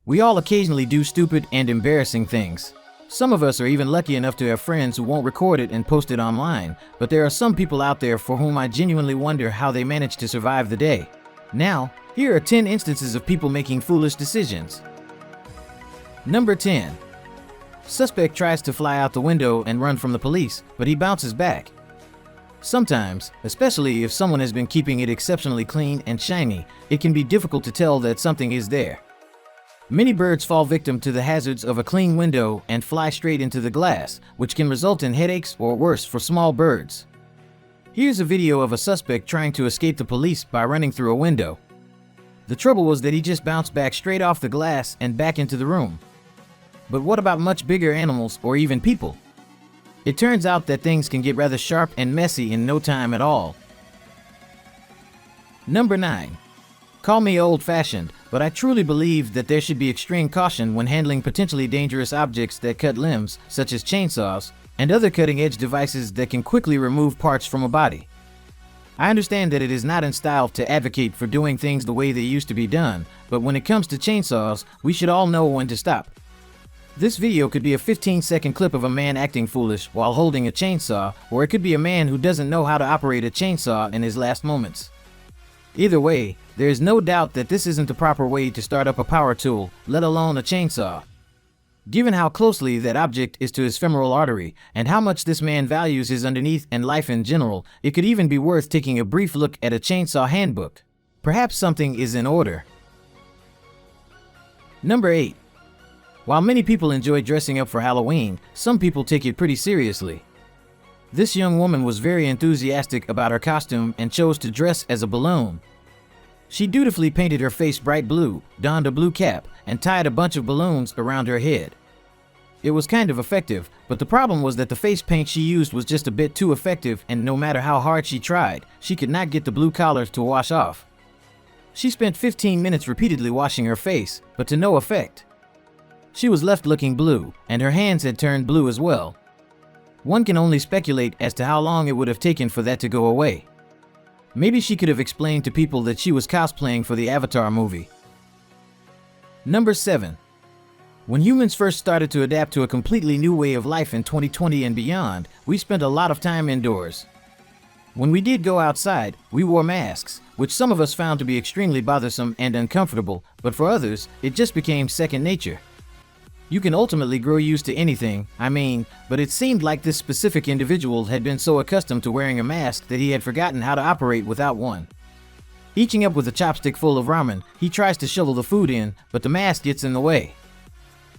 We all occasionally do stupid and embarrassing things. Some of us are even lucky enough to have friends who won't record it and post it online, but there are some people out there for whom I genuinely wonder how they manage to survive the day. Now, here are 10 instances of people making foolish decisions. Number 10. Suspect tries to fly out the window and run from the police, but he bounces back. Sometimes, especially if someone has been keeping it exceptionally clean and shiny, it can be difficult to tell that something is there. Many birds fall victim to the hazards of a clean window and fly straight into the glass, which can result in headaches or worse for small birds. Here's a video of a suspect trying to escape the police by running through a window. The trouble was that he just bounced back straight off the glass and back into the room. But what about much bigger animals or even people? It turns out that things can get rather sharp and messy in no time at all. Number 9. Call me old-fashioned, but I truly believe that there should be extreme caution when handling potentially dangerous objects that cut limbs, such as chainsaws, and other cutting-edge devices that can quickly remove parts from a body. I understand that it is not in style to advocate for doing things the way they used to be done, but when it comes to chainsaws, we should all know when to stop. This video could be a 15-second clip of a man acting foolish while holding a chainsaw, or it could be a man who doesn't know how to operate a chainsaw in his last moments. Either way, there is no doubt that this isn't the proper way to start up a power tool, let alone a chainsaw. Given how closely that object is to his femoral artery, and how much this man values his underneath and life in general, it could even be worth taking a brief look at a chainsaw handbook. Perhaps something is in order. Number 8. While many people enjoy dressing up for Halloween, some people take it pretty seriously. This young woman was very enthusiastic about her costume and chose to dress as a balloon. She dutifully painted her face bright blue, donned a blue cap, and tied a bunch of balloons around her head. It was kind of effective, but the problem was that the face paint she used was just a bit too effective, and no matter how hard she tried, she could not get the blue collars to wash off. She spent 15 minutes repeatedly washing her face, but to no effect. She was left looking blue, and her hands had turned blue as well. One can only speculate as to how long it would have taken for that to go away. Maybe she could have explained to people that she was cosplaying for the Avatar movie. Number 7. When humans first started to adapt to a completely new way of life in 2020 and beyond, we spent a lot of time indoors. When we did go outside, we wore masks, which some of us found to be extremely bothersome and uncomfortable, but for others, it just became second nature. You can ultimately grow used to anything, but it seemed like this specific individual had been so accustomed to wearing a mask that he had forgotten how to operate without one. Eating up with a chopstick full of ramen, he tries to shovel the food in, but the mask gets in the way.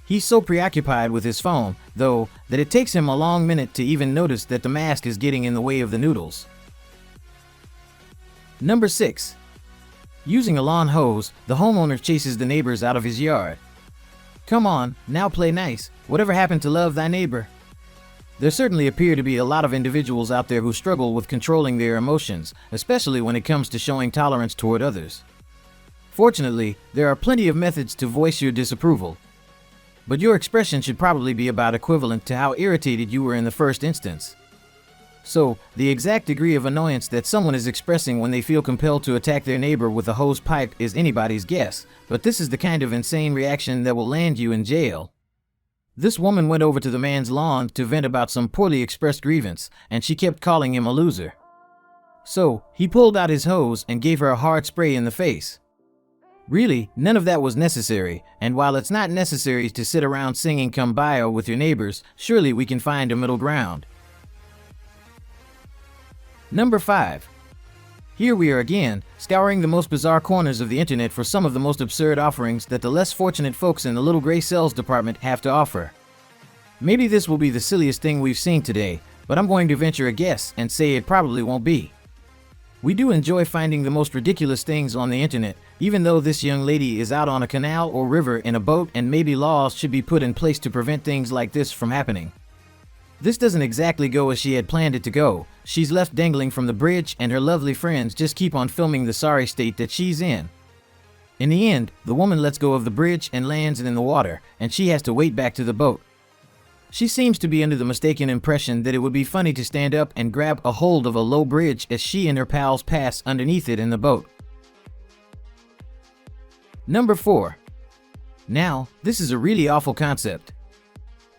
He's so preoccupied with his phone, though, that it takes him a long minute to even notice that the mask is getting in the way of the noodles. Number 6. Using a lawn hose, the homeowner chases the neighbors out of his yard. Come on, now play nice. Whatever happened to love thy neighbor? There certainly appear to be a lot of individuals out there who struggle with controlling their emotions, especially when it comes to showing tolerance toward others. Fortunately, there are plenty of methods to voice your disapproval. But your expression should probably be about equivalent to how irritated you were in the first instance. So, the exact degree of annoyance that someone is expressing when they feel compelled to attack their neighbor with a hose pipe is anybody's guess, but this is the kind of insane reaction that will land you in jail. This woman went over to the man's lawn to vent about some poorly expressed grievance, and she kept calling him a loser. So, he pulled out his hose and gave her a hard spray in the face. Really, none of that was necessary, and while it's not necessary to sit around singing Kumbaya with your neighbors, surely we can find a middle ground. Number 5. Here we are again, scouring the most bizarre corners of the internet for some of the most absurd offerings that the less fortunate folks in the little gray cells department have to offer. Maybe this will be the silliest thing we've seen today, but I'm going to venture a guess and say it probably won't be. We do enjoy finding the most ridiculous things on the internet, even though this young lady is out on a canal or river in a boat, and maybe laws should be put in place to prevent things like this from happening. This doesn't exactly go as she had planned it to go. She's left dangling from the bridge, and her lovely friends just keep on filming the sorry state that she's in. In the end, the woman lets go of the bridge and lands in the water, and she has to wade back to the boat. She seems to be under the mistaken impression that it would be funny to stand up and grab a hold of a low bridge as she and her pals pass underneath it in the boat. Number 4. Now, this is a really awful concept.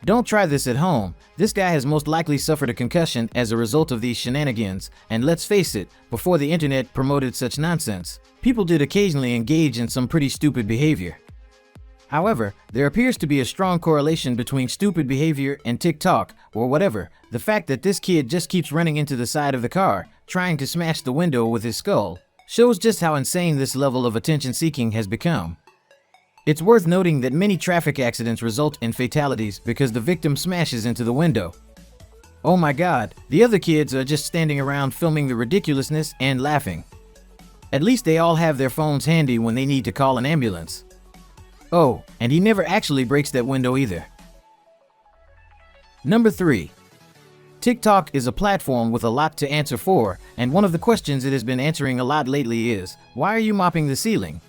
Don't try this at home. This guy has most likely suffered a concussion as a result of these shenanigans, and let's face it, before the internet promoted such nonsense, people did occasionally engage in some pretty stupid behavior. However, there appears to be a strong correlation between stupid behavior and TikTok, or whatever. The fact that this kid just keeps running into the side of the car, trying to smash the window with his skull, shows just how insane this level of attention-seeking has become. It's worth noting that many traffic accidents result in fatalities because the victim smashes into the window. Oh my god, the other kids are just standing around filming the ridiculousness and laughing. At least they all have their phones handy when they need to call an ambulance. Oh, and he never actually breaks that window either. Number 3. TikTok is a platform with a lot to answer for, and one of the questions it has been answering a lot lately is, why are you mopping the ceiling?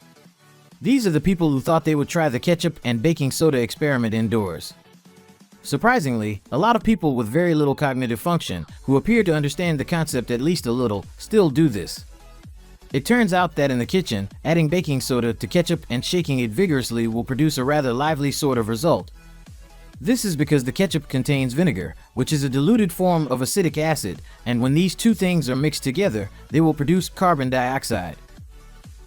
These are the people who thought they would try the ketchup and baking soda experiment indoors. Surprisingly, a lot of people with very little cognitive function, who appear to understand the concept at least a little, still do this. It turns out that in the kitchen, adding baking soda to ketchup and shaking it vigorously will produce a rather lively sort of result. This is because the ketchup contains vinegar, which is a diluted form of acetic acid, and when these two things are mixed together, they will produce carbon dioxide.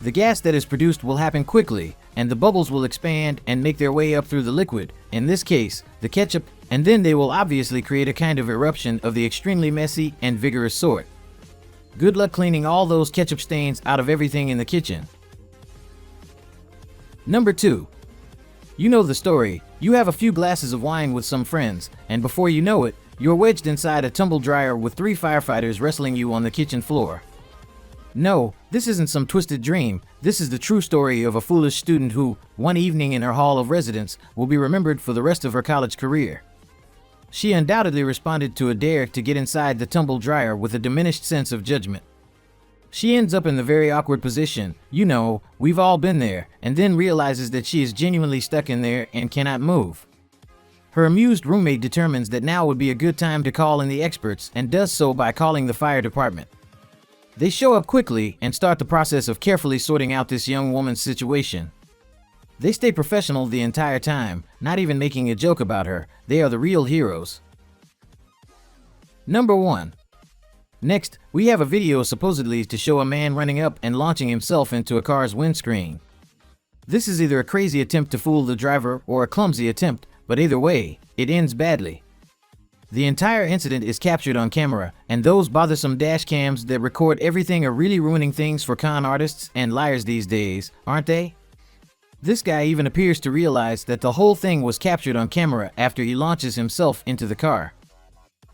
The gas that is produced will happen quickly, and the bubbles will expand and make their way up through the liquid, in this case, the ketchup, and then they will obviously create a kind of eruption of the extremely messy and vigorous sort. Good luck cleaning all those ketchup stains out of everything in the kitchen. Number 2. You know the story. You have a few glasses of wine with some friends, and before you know it, you're wedged inside a tumble dryer with 3 firefighters wrestling you on the kitchen floor. No, this isn't some twisted dream. This is the true story of a foolish student who, one evening in her hall of residence, will be remembered for the rest of her college career. She undoubtedly responded to a dare to get inside the tumble dryer with a diminished sense of judgment. She ends up in the very awkward position, you know, we've all been there, and then realizes that she is genuinely stuck in there and cannot move. Her amused roommate determines that now would be a good time to call in the experts and does so by calling the fire department. They show up quickly and start the process of carefully sorting out this young woman's situation. They stay professional the entire time, not even making a joke about her. They are the real heroes. Number 1. Next, we have a video supposedly to show a man running up and launching himself into a car's windscreen. This is either a crazy attempt to fool the driver or a clumsy attempt, but either way, it ends badly. The entire incident is captured on camera, and those bothersome dash cams that record everything are really ruining things for con artists and liars these days, aren't they? This guy even appears to realize that the whole thing was captured on camera after he launches himself into the car.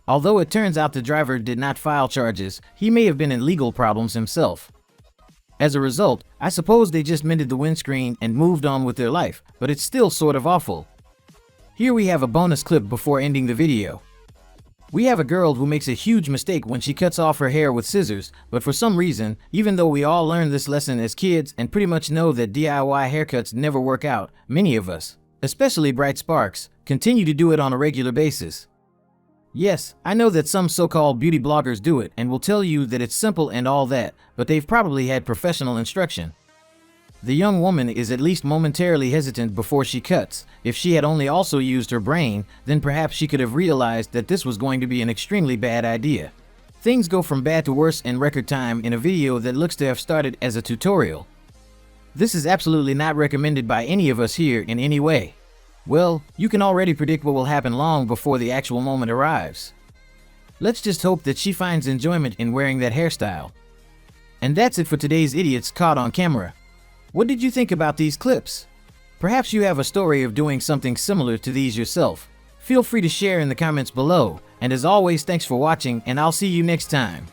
Although it turns out the driver did not file charges, he may have been in legal problems himself. As a result, I suppose they just mended the windscreen and moved on with their life, but it's still sort of awful. Here we have a bonus clip before ending the video. We have a girl who makes a huge mistake when she cuts off her hair with scissors, but for some reason, even though we all learned this lesson as kids and pretty much know that DIY haircuts never work out, many of us, especially Bright Sparks, continue to do it on a regular basis. Yes, I know that some so-called beauty bloggers do it and will tell you that it's simple and all that, but they've probably had professional instruction. The young woman is at least momentarily hesitant before she cuts. If she had only also used her brain, then perhaps she could have realized that this was going to be an extremely bad idea. Things go from bad to worse in record time in a video that looks to have started as a tutorial. This is absolutely not recommended by any of us here in any way. Well, you can already predict what will happen long before the actual moment arrives. Let's just hope that she finds enjoyment in wearing that hairstyle. And that's it for today's Idiots Caught on Camera. What did you think about these clips? Perhaps you have a story of doing something similar to these yourself. Feel free to share in the comments below, and as always, thanks for watching, and I'll see you next time.